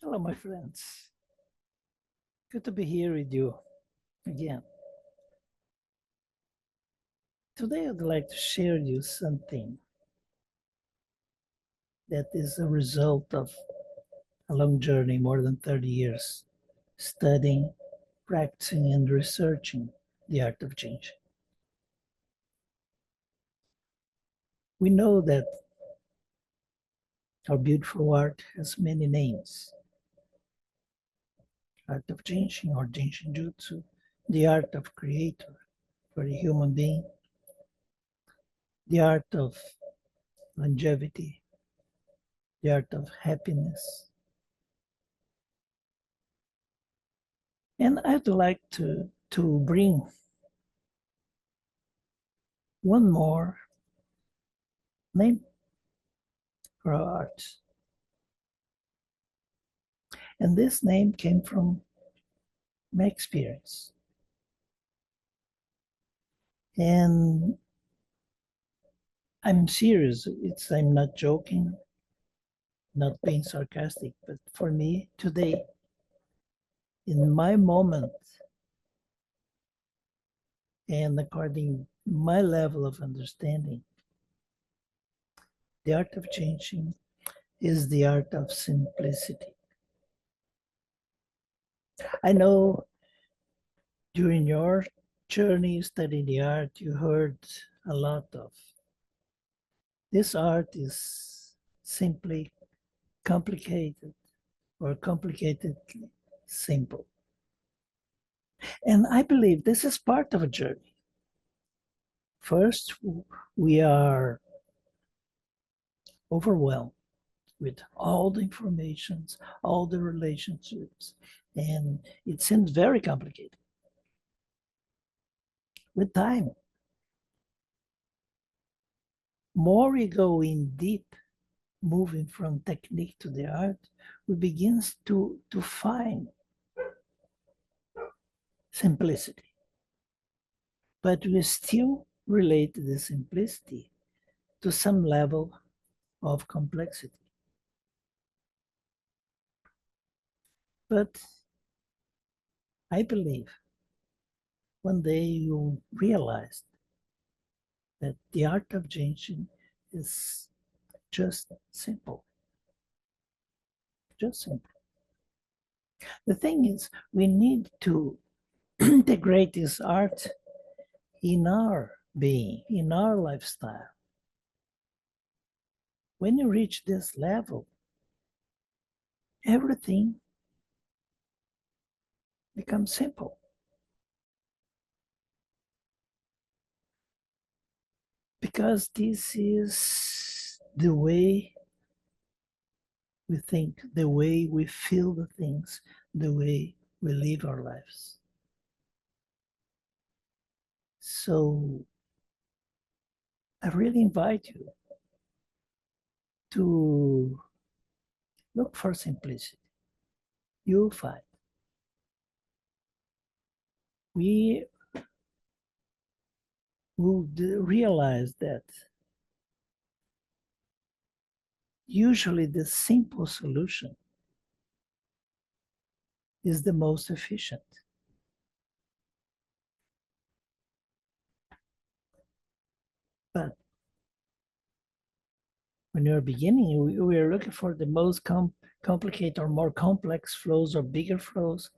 Hello, my friends. Good to be here with you again. Today, I'd like to share with you something that is a result of a long journey, more than 30 years, studying, practicing, and researching the art of change. We know that our beautiful art has many names: art of changing or Jinshin Jutsu, the art of creator for a human being, the art of longevity, the art of happiness. And I'd like to bring one more name for our arts. And this name came from my experience. And I'm serious. I'm not joking, not being sarcastic, but for me today, in my moment, and according my level of understanding, the art of changing is the art of simplicity. I know during your journey studying the art, you heard a lot of this art is simply complicated or complicatedly simple. And I believe this is part of a journey. First, we are overwhelmed with all the informations, all the relationships, and it seems very complicated. With time, more we go in deep, moving from technique to the art, we begin to find simplicity. But we still relate the simplicity to some level of complexity. But I believe one day you realize that the art of changing is just simple. Just simple. The thing is, we need to integrate this art in our being, in our lifestyle. When you reach this level, everything becomes simple. Because this is the way we think, the way we feel the things, the way we live our lives. So I really invite you to look for simplicity. You'll find. We will realize that usually the simple solution is the most efficient. But when you're beginning, we are looking for the most complicated or more complex flows or bigger flows.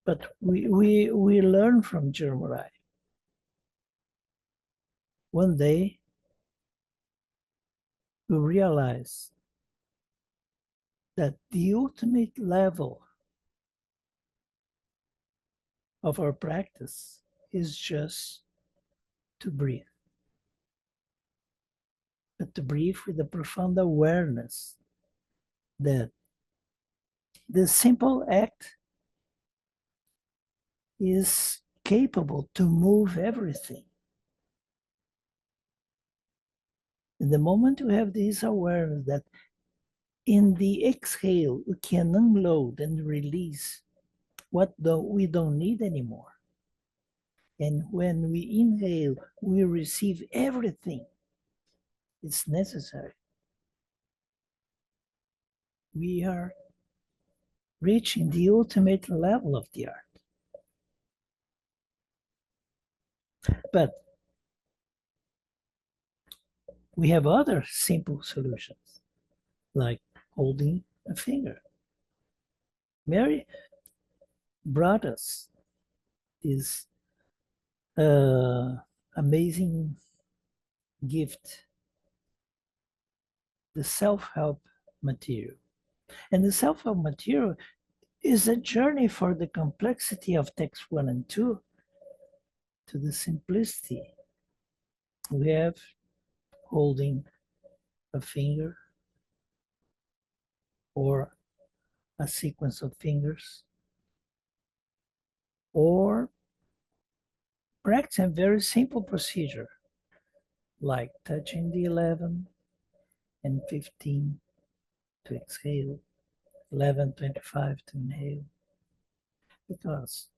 But we learn from Jeremiah. One day, we realize that the ultimate level of our practice is just to breathe. But to breathe with a profound awareness that this simple act is capable to move everything. In the moment we have this awareness that in the exhale, we can unload and release what we don't need anymore. And when we inhale, we receive everything. It's necessary. We are reaching the ultimate level of the art. But we have other simple solutions, like holding a finger. Mary brought us this amazing gift, the self-help material. And the self-help material is a journey for the complexity of text 1 and 2 to the simplicity. We have holding a finger or a sequence of fingers, or practice a very simple procedure like touching the 11 and 15 to exhale, 11:25 to inhale, because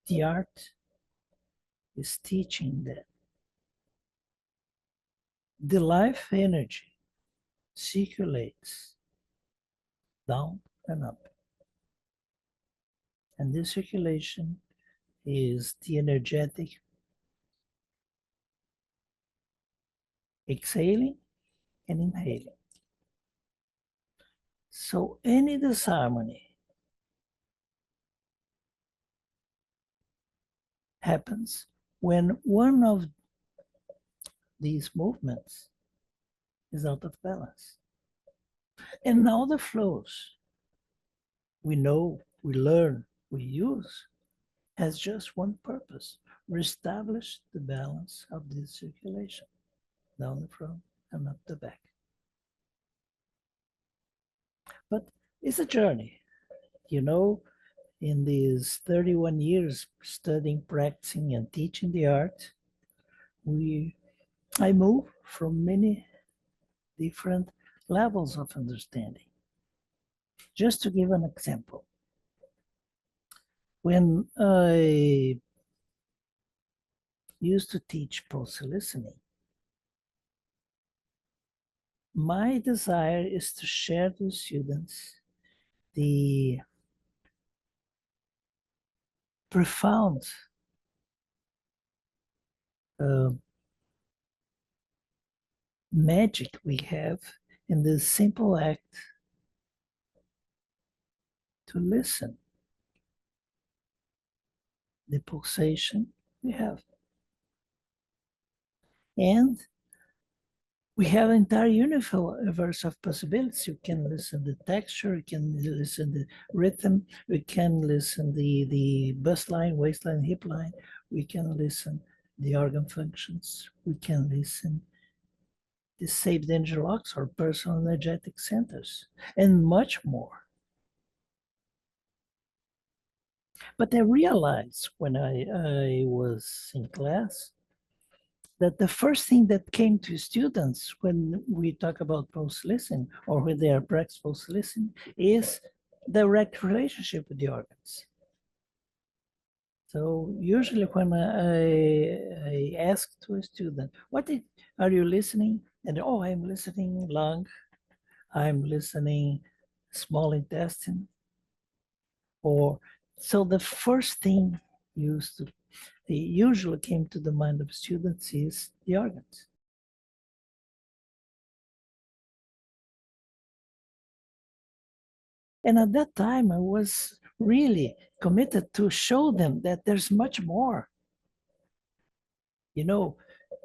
the art is teaching that the life energy circulates down and up. And this circulation is the energetic exhaling and inhaling. So any disharmony happens when one of these movements is out of balance. And now the flows we know, we learn, we use has just one purpose: reestablish the balance of this circulation down the front and up the back. But it's a journey, you know. In these 31 years studying, practicing, and teaching the art, I move from many different levels of understanding. Just to give an example, when I used to teach pulse listening, my desire is to share with students the profound uh, magic we have in the simple act to listen, the pulsation we have. And we have an entire universe of possibilities. You can listen to texture, you can listen to rhythm, we can listen the bust line, waistline, hip line, we can listen the organ functions, we can listen the saved energy locks or personal energetic centers, and much more. But I realized when I was in class that the first thing that came to students when we talk about post-listening or when they are practicing post-listening is direct relationship with the organs. So usually when I ask to a student, are you listening? And oh, I'm listening lung, I'm listening small intestine, or so the first thing usually came to the mind of students is the organs. And at that time, I was really committed to show them that there's much more. You know,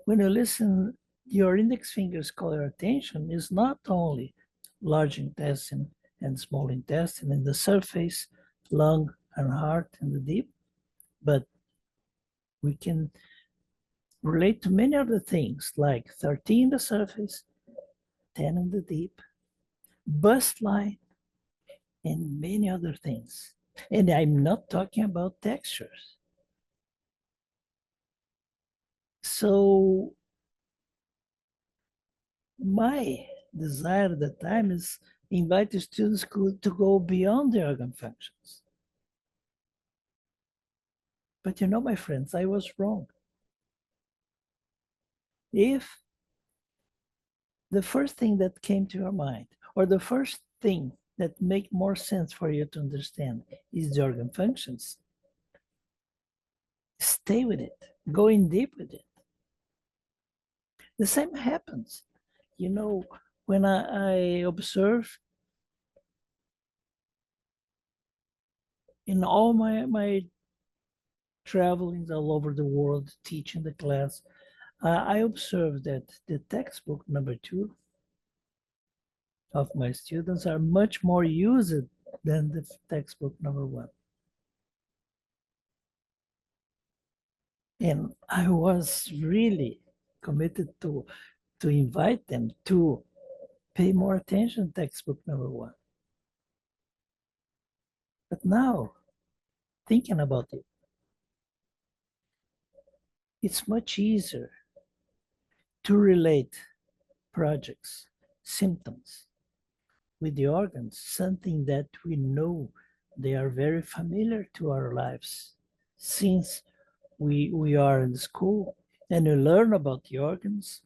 when you listen, your index fingers call your attention is not only large intestine and small intestine and the surface, lung and heart and the deep, but we can relate to many other things like 13 in the surface, 10 in the deep, bust line, and many other things. And I'm not talking about textures. So my desire at the time is invite the students to go beyond the organ functions. But you know, my friends, I was wrong. If the first thing that came to your mind, or the first thing that make more sense for you to understand is the organ functions. Stay with it. Go in deep with it. The same happens. You know, when I observe in all my travelings all over the world, teaching the class, I observe that the textbook number 2 of my students are much more used than the textbook number 1. And I was really committed to invite them to pay more attention to textbook number 1. But now, thinking about it, it's much easier to relate projects, symptoms with the organs, something that we know they are very familiar to our lives since we are in school and we learn about the organs,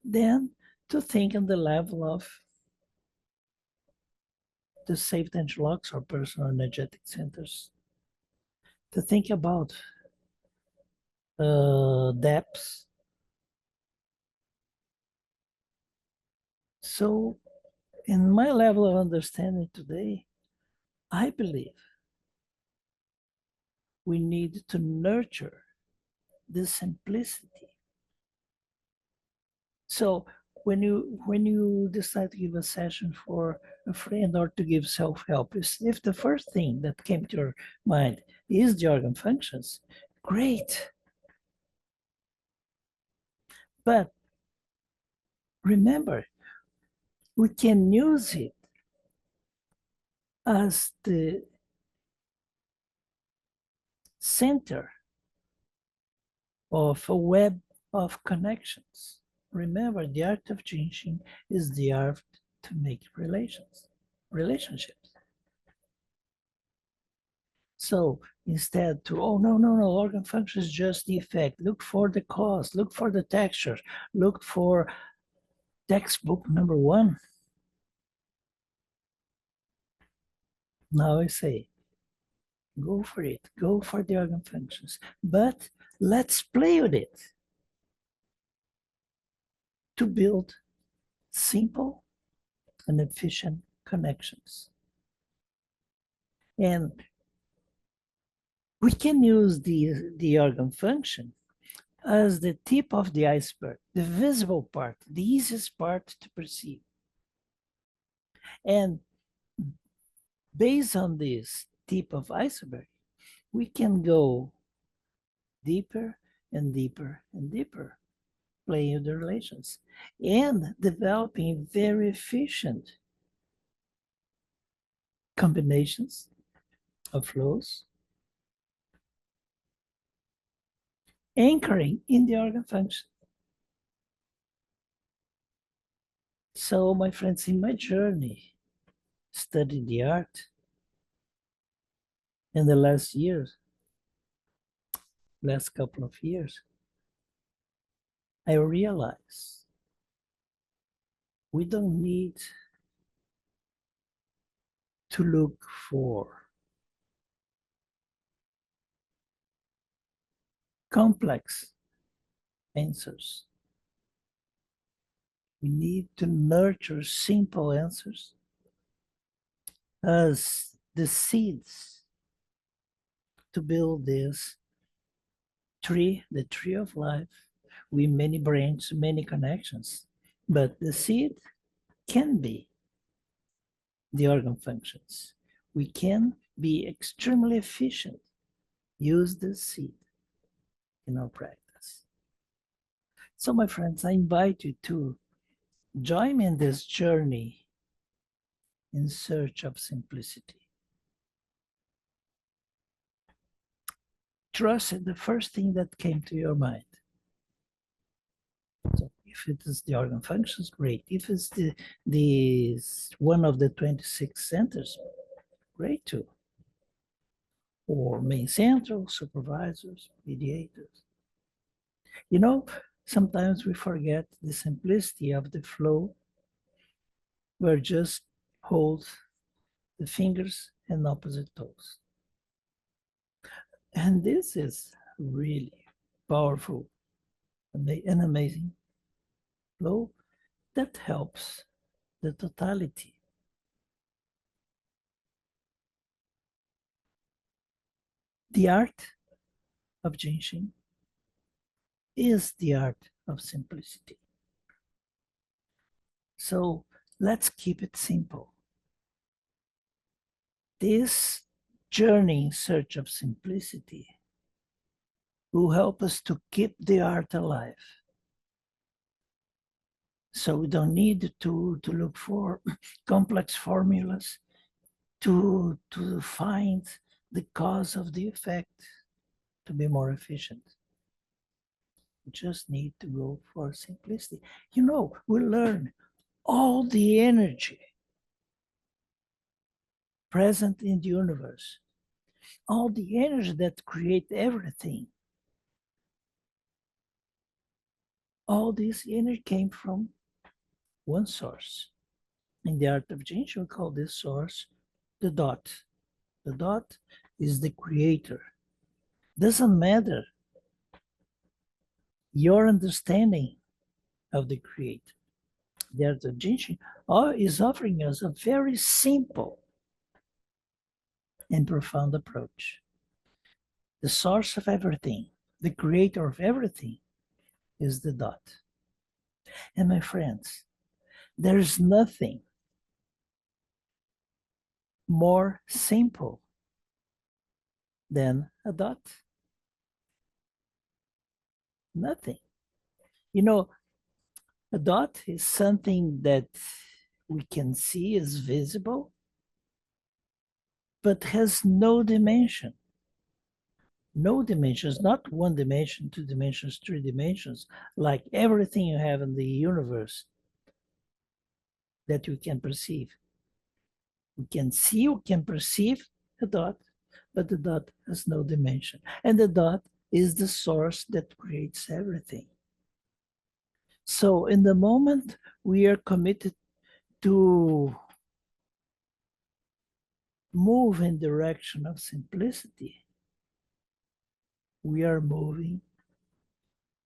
then to think on the level of the safety interlocks or personal energetic centers, to think about depths. So, in my level of understanding today, I believe we need to nurture this simplicity. So when you decide to give a session for a friend or to give self-help, if the first thing that came to your mind is the organ functions, great. But remember, we can use it as the center of a web of connections. Remember, the art of changing is the art to make relationships. So instead to, oh, no, organ function is just the effect. Look for the cause, look for the texture, look for textbook number 1. Now I say, go for it, go for the organ functions, but let's play with it to build simple and efficient connections. And we can use the organ function as the tip of the iceberg, the visible part, the easiest part to perceive. And based on this tip of iceberg, we can go deeper and deeper and deeper, playing with the relations and developing very efficient combinations of flows, anchoring in the organ function. So, my friends, in my journey, studying the art in the last couple of years, I realized we don't need to look for complex answers. We need to nurture simple answers as the seeds to build this tree, the tree of life, with many branches, many connections. But the seed can be the organ functions. We can be extremely efficient. Use the seed in our practice. So, my friends, I invite you to join me in this journey in search of simplicity. Trust in the first thing that came to your mind. So if it is the organ functions, great. If it's the one of the 26 centers, great too. Or main central, supervisors, mediators. You know, Sometimes we forget the simplicity of the flow where just hold the fingers and opposite toes. And this is really powerful and amazing flow that helps the totality. The art of Jinshin is the art of simplicity. So let's keep it simple. This journey in search of simplicity will help us to keep the art alive. So we don't need to look for complex formulas to find the cause of the effect to be more efficient. We just need to go for simplicity. We learn all the energy present in the universe, all the energy that create everything. All this energy came from one source. In the art of Jinshin, we call this source the dot. The dot is the creator. Doesn't matter your understanding of the creator. The art of Jinshin is offering us a very simple and profound approach. The source of everything, the creator of everything, is the dot. And my friends, there's nothing more simple than a dot. Nothing. A dot is something that we can see is visible, but has no dimension. No dimensions, not one dimension, two dimensions, three dimensions, like everything you have in the universe that you can perceive. We can see, we can perceive a dot, but the dot has no dimension. And the dot is the source that creates everything. So in the moment we are committed to move in direction of simplicity, we are moving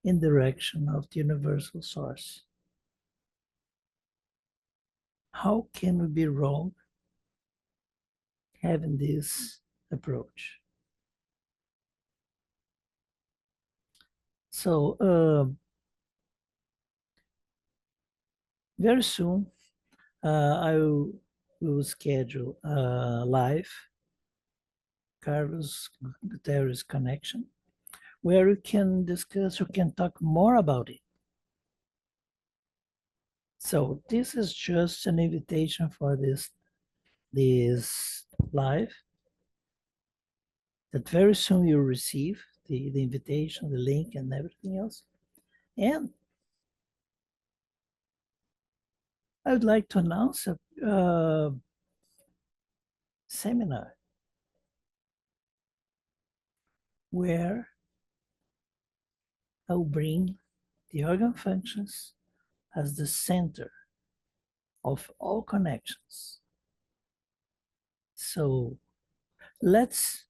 in direction of the universal source. How can we be wrong having this approach? So very soon will schedule a live Carlos Gutterres connection where we can discuss, we can talk more about it. So this is just an invitation for this live that very soon you'll receive the invitation, the link, and everything else. And I would like to announce a seminar where I'll bring the organ functions as the center of all connections. So let's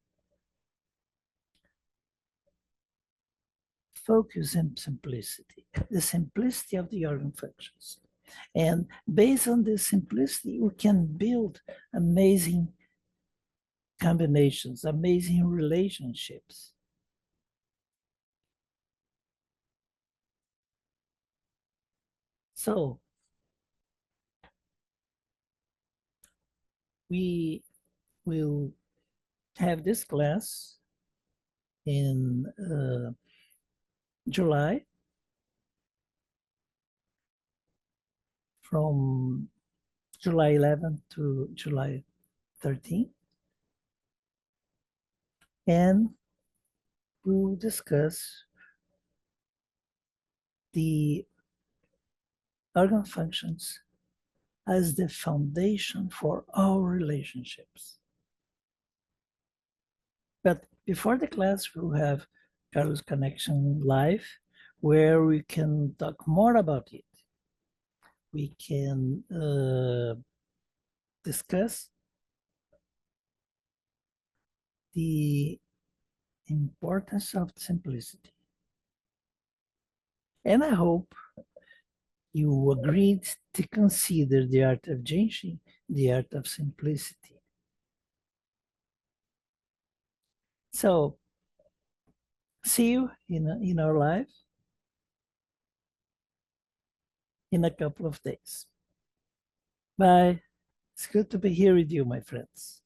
focus on simplicity, the simplicity of the organ functions. And based on this simplicity, we can build amazing combinations, amazing relationships. So we will have this class in July from July 11th to July 13th. And we'll discuss the organ functions as the foundation for all relationships. But before the class, we'll have Carlos Connection live, where we can talk more about it. We can discuss the importance of simplicity. And I hope you agreed to consider the art of Genshin, the art of simplicity. So, see you in our live in a couple of days. Bye. It's good to be here with you, my friends.